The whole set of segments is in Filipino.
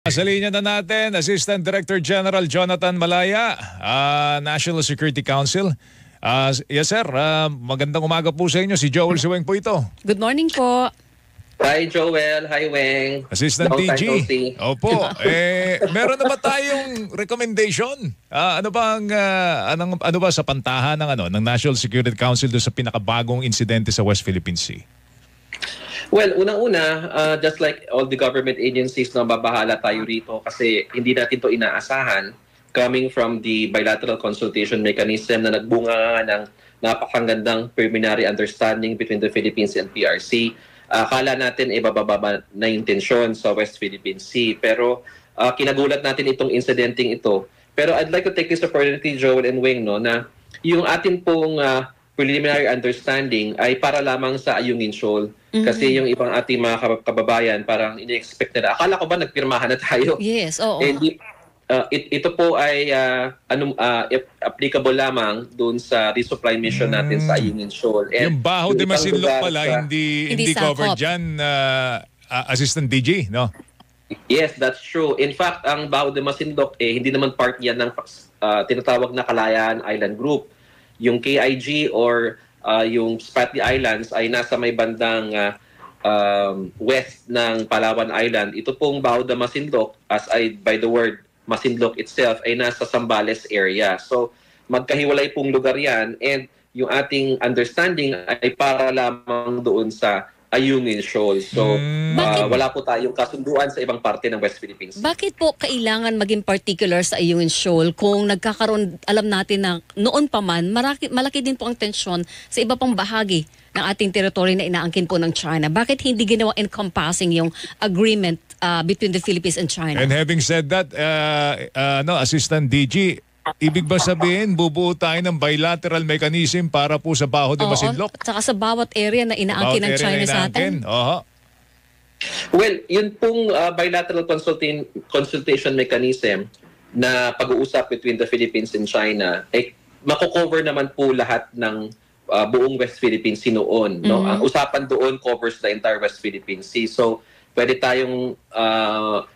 Sa linya na natin, Assistant Director General Jonathan Malaya, National Security Council. Yes sir, magandang umaga po sa inyo. Si Joel Siweng po ito. Good morning po. Hi Joel, hi Weng. Assistant Long time DG. no see. Opo. Meron na ba tayong recommendation? Ano ba sa pantahan ng National Security Council doon sa pinakabagong insidente sa West Philippine Sea? Well, unang-una, just like all the government agencies na babahala tayo rito kasi hindi natin to inaasahan coming from the bilateral consultation mechanism na nagbunga ng napakagandang preliminary understanding between the Philippines and PRC. Akala natin bababa na yung tensyon sa West Philippine Sea. Pero kinagulat natin itong incidenting ito. Pero I'd like to take this opportunity, Joel and Wing, na yung atin pong preliminary understanding ay para lamang sa Ayungin Shoal. Kasi yung ibang ating mga kababayan parang ini-expect nila. Akala ko ba nagpirmahan na tayo? Yes, oo. Ito po ay applicable lamang doon sa resupply mission natin sa Ayungin Shoal. And yung Baho de Masinloc pala, hindi covered sakop. dyan, Assistant DG, no? Yes, that's true. In fact, ang Baho de Masinloc, hindi naman part yan ng tinatawag na Kalayaan Island Group. Yung KIG or yung Spratly Islands ay nasa may bandang west ng Palawan Island. Ito pong Baho de Masinloc, as by the word Masinloc itself, ay nasa Zambales area. So magkahiwalay pong lugar yan, and yung ating understanding ay para lamang doon sa Ayungin Shoal. So wala po tayong kasunduan sa ibang parte ng West Philippines. Bakit po kailangan maging particular sa Ayungin Shoal kung nagkakaroon, alam natin na noon pa man, malaki din po ang tensyon sa iba pang bahagi ng ating teritoryo na inaangkin po ng China? Bakit hindi ginawa encompassing yung agreement between the Philippines and China? And having said that, Assistant DG, ibig ba sabihin, bubuo tayo ng bilateral mechanism para po sa Baho de Masinloc? Oo, tsaka sa bawat area na inaangkin ng China sa atin? Well, yun pong bilateral consultation mechanism na pag-uusap between the Philippines and China, ay mako-cover naman po lahat ng buong West Philippine Sea noon. No? Ang usapan doon covers the entire West Philippine Sea. So, pwede tayong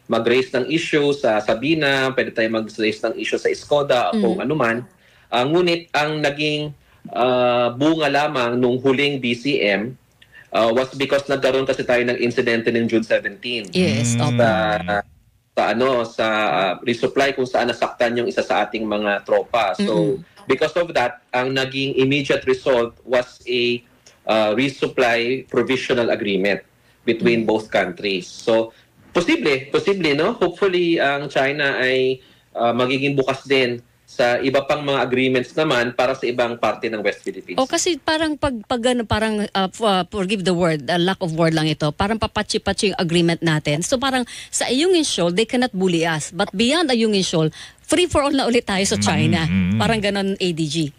mag-raise ng issue sa Sabina, pwede tayong mag-raise ng issue sa Escoda, kung anuman. Ngunit ang naging bunga lamang nung huling BCM was because nagkaroon kasi tayo ng insidente ng June 17. Yes, sa resupply kung saan nasaktan yung isa sa ating mga tropa. So, because of that, ang naging immediate result was a resupply provisional agreement between both countries. So, posible, no? Hopefully, ang China ay magiging bukas din sa iba pang mga agreements naman para sa ibang parte ng West Philippines. O kasi parang forgive the word, lack of word lang ito, parang papatsi-patsi yung agreement natin. So parang sa Ayungin Shoal, they cannot bully us. But beyond Ayungin Shoal, free for all na ulit tayo sa China. Parang ganon, ADG.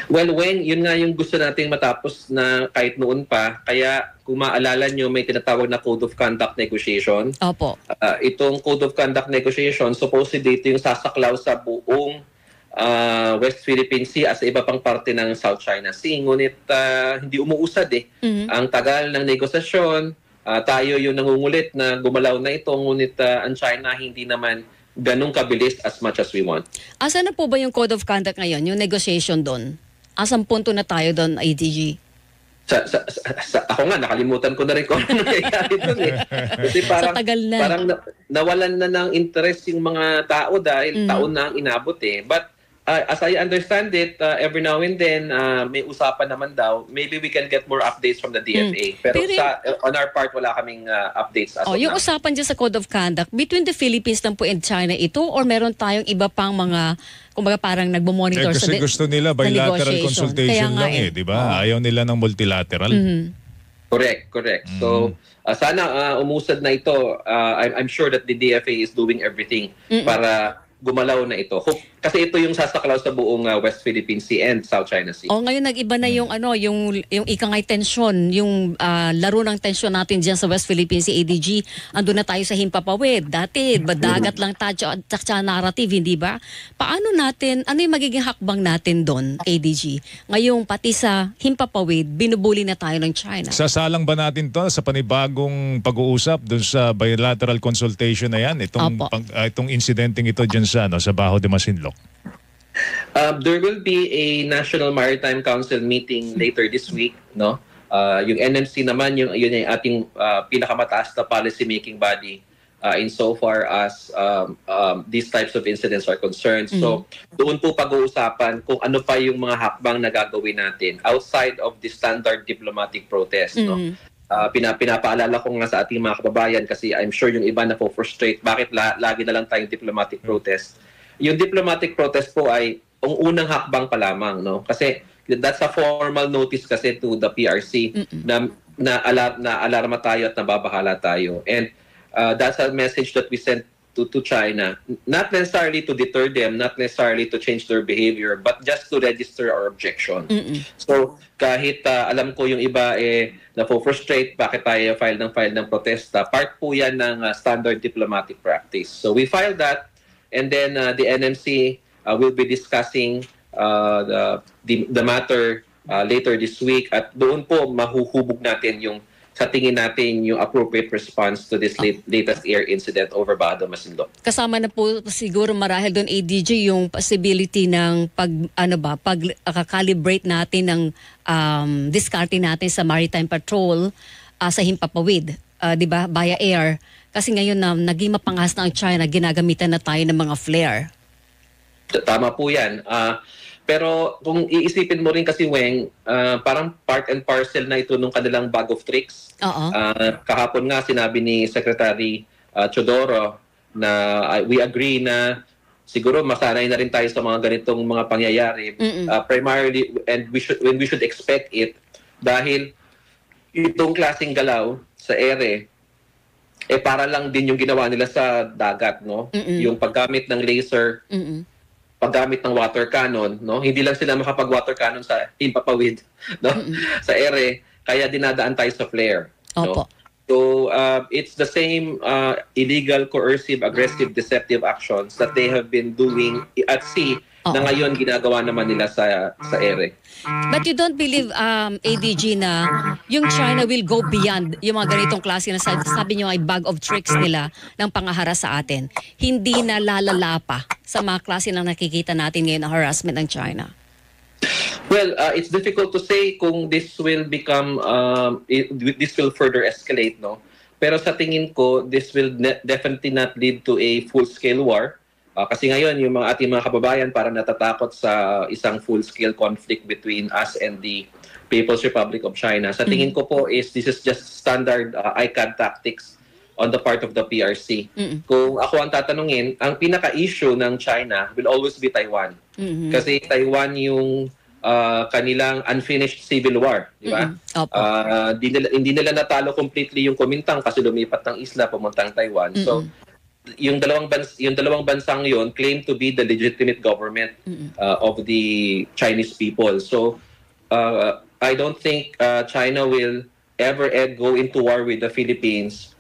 Well, Weng, yun nga yung gusto nating matapos na kahit noon pa. Kaya kung maalala nyo, may tinatawag na Code of Conduct Negotiation. Opo. Itong Code of Conduct Negotiation, supposedly ito yung sasaklaw sa buong West Philippine Sea as iba pang parte ng South China Sea. Ngunit hindi umuusad Ang tagal ng negosasyon, tayo yung nangungulit na gumalaw na ito. Ngunit ang China hindi naman ganun kabilis as much as we want. Asan na po ba yung Code of Conduct ngayon, yung negotiation doon? Asang punto na tayo doon, ADG? Ako nga, nakalimutan ko na rin kung ano nangyayari doon Kasi parang, tagal na. Parang nawalan na ng interest yung mga tao dahil taon na ang inabot But as I understand it, every now and then, may usapan naman daw, maybe we can get more updates from the DFA. Pero on our part, wala kaming updates as of yung now. usapan dyan sa Code of Conduct, between the Philippines lang po and China ito, or meron tayong iba pang mga, kumbaga parang nagmo-monitor Kasi gusto nila bilateral consultation lang di ba? Ayaw nila ng multilateral. Correct. So, sana umusad na ito. I'm sure that the DFA is doing everything para gumalaw na ito. Kasi ito yung sasaklaw sa buong West Philippine Sea and South China Sea. Ngayon nag-iba na yung yung ikangay tensyon, yung laro ng tensyon natin diyan sa West Philippine Sea, ADG. Andun na tayo sa himpapawid. Dati dagat lang tayo at narrative, hindi ba? Paano natin, ano yung magiging hakbang natin doon, ADG? Ngayong pati sa himpapawid, binubuli na tayo ng China. Sasalang ba natin to sa panibagong pag-uusap doon sa bilateral consultation na yan? Itong incidenting ito dyan sa Baho de Masinloc? There will be a National Maritime Council meeting later this week, no? Yung NMC naman, yun ay ating pinakamataas na policy making body insofar as these types of incidents are concerned. So doon po pag-uusapan kung ano pa yung mga hakbang na gagawin natin outside of the standard diplomatic protest, no? Pinapaalala ko nga sa ating mga kababayan kasi I'm sure yung iba na po frustrate bakit lagi na lang tayong diplomatic protest. Yung diplomatic protest po ay ang unang hakbang pa lamang, no? Kasi that's a formal notice kasi to the PRC na alarma tayo at nababahala tayo. And that's a message that we sent to China, not necessarily to deter them, not necessarily to change their behavior, but just to register our objection. So kahit alam ko yung iba na-frustrate bakit tayo file ng protesta, part po yan ng standard diplomatic practice. So we filed that, and then the NMC will be discussing the matter later this week, at doon po mahuhubog natin yung sa tingin natin yung appropriate response to this latest air incident over Baho de Masinloc. Kasama na po siguro marahil doon, ADG, yung possibility ng pag-calibrate natin ng diskarte natin sa maritime patrol sa himpapawid, 'di ba, via air. Kasi ngayon na naging mapangas na ang China, ginagamitan na tayo ng mga flare. Tama po 'yan. Pero kung iisipin mo rin kasi, Weng, parang part and parcel na ito nung kanilang bag of tricks. Kahapon nga sinabi ni Secretary Chodoro na we agree na siguro masanay na rin tayo sa mga ganitong mga pangyayari. Primarily, and when we should expect it, dahil itong klaseng galaw sa ere, para lang din yung ginawa nila sa dagat, no? Yung paggamit ng laser, paggamit ng water cannon, no? Hindi lang sila makapag-water cannon sa himpapawid, no? Sa ere, kaya dinadaan tayo sa flare, no? So it's the same illegal, coercive, aggressive, deceptive actions that they have been doing at sea na ngayon ginagawa naman nila sa ere. But you don't believe, ADG, na yung China will go beyond yung mga ganitong klase na sabi nyo ay bag of tricks nila ng pangahara sa atin. Hindi na lalala pa sa mga klase na nakikita natin ngayon na harassment ng China. Well, it's difficult to say kung this will become, this will further escalate, no? Pero sa tingin ko, this will definitely not lead to a full-scale war. Kasi ngayon, yung ating mga kababayan parang natatakot sa isang full-scale conflict between us and the People's Republic of China. Sa tingin ko po this is just standard ICAD tactics on the part of the PRC. Kung ako ang tatanungin, ang pinaka-issue ng China will always be Taiwan. Kasi Taiwan yung kanilang unfinished civil war, di ba? Hindi nila natalo completely yung Kuomintang kasi lumipat ng isla pamuntang Taiwan. So yung dalawang bansang yon claim to be the legitimate government of the Chinese people. So I don't think China will ever go into war with the Philippines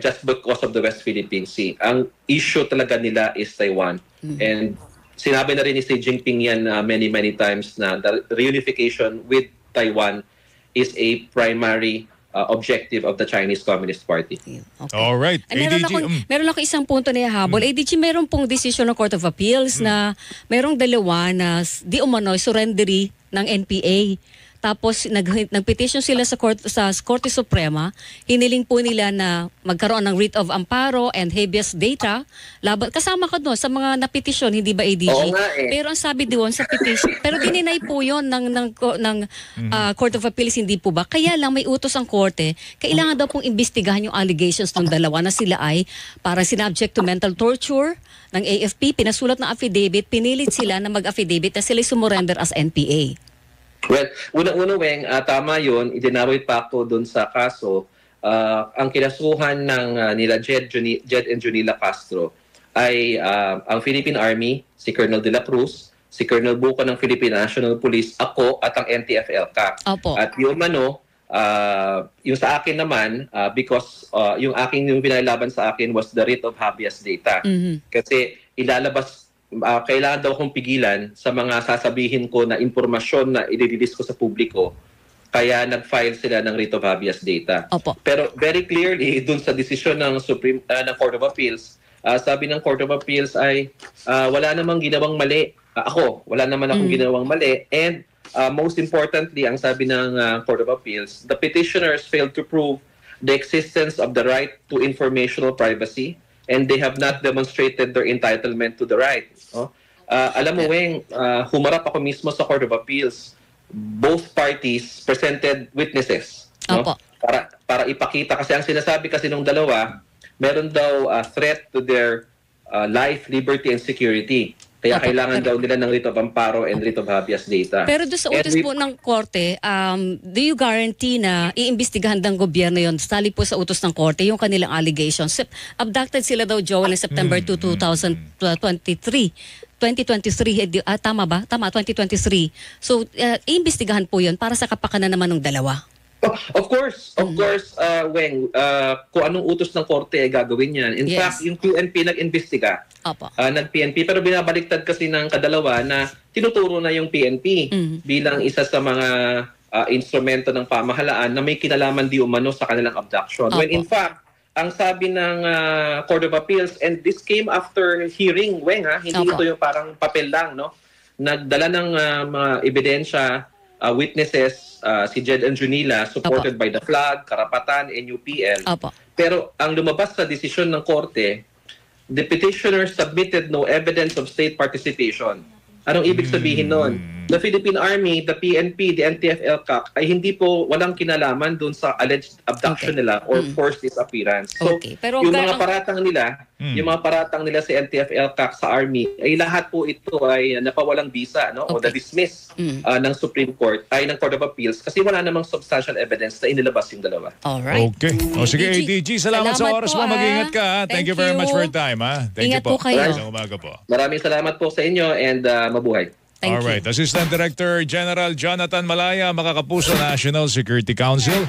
just because of the West Philippine Sea. Ang issue talaga nila is Taiwan. And sinabi na rin ni Xi Jinping yan many times na the reunification with Taiwan is a primary objective of the Chinese Communist Party. Okay. All right. Meron ako isang punto na ihabol. ADG, meron pong decision ng Court of Appeals na merong dalawa na di umano'y surrendery ng NPA. Tapos nagpetition sila sa Korte Suprema. Hiniling po nila na magkaroon ng writ of amparo and habeas data. Kasama ka doon sa mga napetisyon, hindi ba, ADG? Oo nga eh. Pero ang sabi doon sa petition, pero dininay po yun ng Court of Appeals, hindi po ba? Kaya lang may utos ang korte, kailangan daw pong imbestigahan yung allegations ng dalawa na sila ay para sinubject to mental torture ng AFP, pinasulat ng affidavit, pinilit sila na mag-affidavit na sila sumurrender as NPA. Well, unang-una, Weng, tama yun. Idinawit pa ako dun sa kaso. Ang kinasuhan ng nila Jed and Junila Castro ay ang Philippine Army, si Colonel De La Cruz, si Colonel Buco ng Philippine National Police, ako at ang NTF-ELCAC. Opo. At yung yung sa akin naman, because yung pinailaban sa akin was the writ of habeas data. Kasi ilalabas, kailangan daw akong pigilan sa mga sasabihin ko na impormasyon na i-release ko sa publiko. Kaya nag-file sila ng writ of habeas data. Opo. Pero very clearly, dun sa desisyon ng ng Court of Appeals, sabi ng Court of Appeals ay wala namang ginawang mali. Wala naman akong ginawang mali. And most importantly, ang sabi ng Court of Appeals, the petitioners failed to prove the existence of the right to informational privacy and they have not demonstrated their entitlement to the right. Alam mo, Weng, humarap ako mismo sa Court of Appeals. Both parties presented witnesses. Opo. Para ipakita. Kasi ang sinasabi kasi nung dalawa, meron daw threat to their life, liberty, and security. Kaya kailangan daw nila ng writ of amparo and writ of habeas data. Pero doon sa utos po ng korte, do you guarantee na iimbestigahan ng gobyerno yon sali po sa utos ng korte yung kanilang allegations? Abducted sila daw, Joel, in September 2023. Tama ba? Tama, 2023. So, iimbestigahan po yun para sa kapakanan naman ng dalawa. Of course, Weng, kung anong utos ng korte ay gagawin yan. In fact, yung PNP nag-imbestiga. Nag-PNP, pero binabaliktad kasi ng kadalawa na tinuturo na yung PNP bilang isa sa mga instrumento ng pamahalaan na may kinalaman di umano sa kanilang abduction. When in fact, ang sabi ng Court of Appeals, and this came after hearing, Weng, hindi ito yung parang papel lang, no? Nagdala ng mga ebidensya, witnesses, si Jed and Junila, supported by the Flag, Karapatan, NUPL. Pero ang lumabas sa desisyon ng korte, the petitioner submitted no evidence of state participation. Anong ibig sabihin nun? The Philippine Army, the PNP, the NTF-ELCAC ay hindi po walang kinalaman dun sa alleged abduction nila or forced disappearance. So, pero yung mga paratang nila sa NTF-ELCAC sa Army, ay lahat po ito ay napawalang bisa, no? O na-dismiss ng Supreme Court, ay ng Court of Appeals kasi wala namang substantial evidence na inilabas yung dalawa. Alright. Okay. O sige, ADG, salamat sa oras mo. Mag-ingat ka. Thank you very much for your time. Thank you po. Kayo. Umaga po. Maraming salamat po sa inyo and mabuhay. Alright. Assistant Director General Jonathan Malaya, Makakapuso, National Security Council.